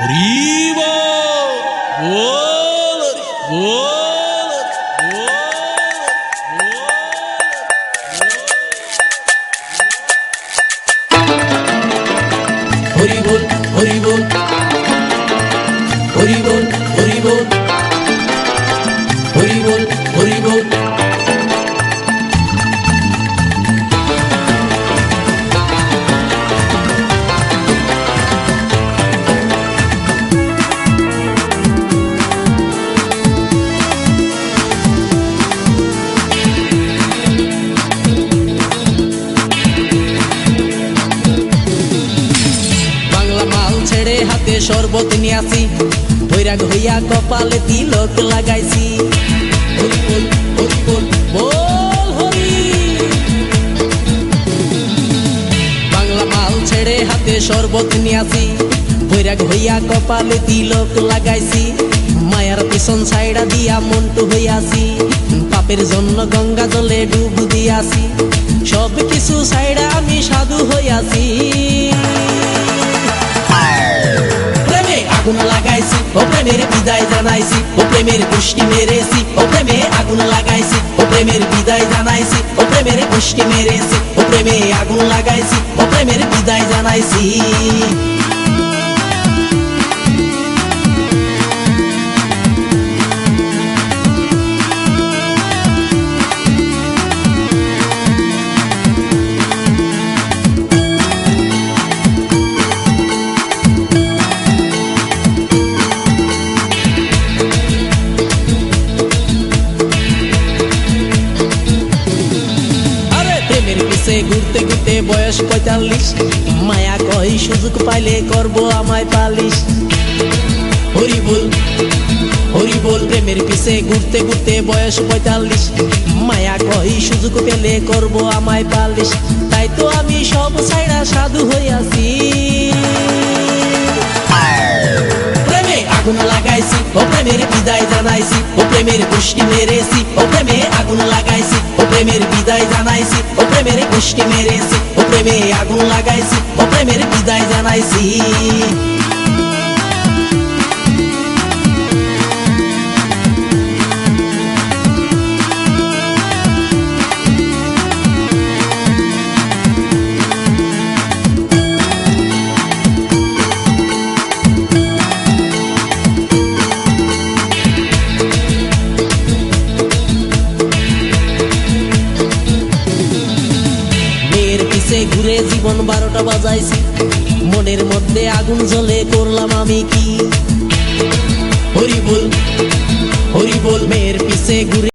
হরি বল বল হরি বল হরি বল হরি বল হরি বল হরি বল হরি বল ছেড়ে হাতে শরবত নিয়ে আসি, বৈরাগ হইয়া কপালে তিলক লাগাইছি। হরি বল হরি বল বল হরি। বাংলা মাল ছেড়ে হাতে শরবত নিয়ে আসি, বৈরাগ হইয়া কপালে তিলক লাগাইছি। মায়ার পিছন ছাইড়া দিয়া মন্টু হইয়াছি, পাপের জন্য গঙ্গা জলে ডুব দিয়াছি। সব কিছু ছাইড়া আমি সাধু হইয়াছি। আগুন লাগাইছি ও প্রেমের বিদায় জানাইছি, ও প্রেমের পুষ্টি মেরেছি, ও প্রেমে আগুন লাগাইছি, ও প্রেমের বিদায় জানাইছি, ও প্রেমের পুষ্টি মেরেছি, ও প্রেমে আগুন লাগাইছি, ও প্রেমের বিদায় জানাইছি। ঘুরতে ঘুরতে বয়স ৪৫, মায়া কই সুযোগ পাইলে করব আমায় পালিশ। হরি বল হরি বল প্রেমের পিছে ঘুরতে ঘুরতে বয়স ৪৫, মায়া কই সুযোগ পেলে করব আমায় পালিশ। তাই তো আমি সব ছাইড়া সাধু হইয়াছি। প্রেমে আগুন লাগাইছি ও প্রেমের বিদায় জানাইছি, ও প্রেমের পুষ্টি মেরেছি, ও প্রেমে আগুন লাগাইছি, ও প্রেমের বিদায় জানাইছি, ও প্রেমের পুষ্টি মেরেছি, ও প্রেমে আগুন লাগাইছি, ও প্রেমের বিদায় জানাইছি। ঘুরে জীবন ১২টা বাজাইছি, মনের মধ্যে আগুন জ্বলে করলাম আমি কি। হরি বল হরি বল মেয়ের পিছে ঘুরে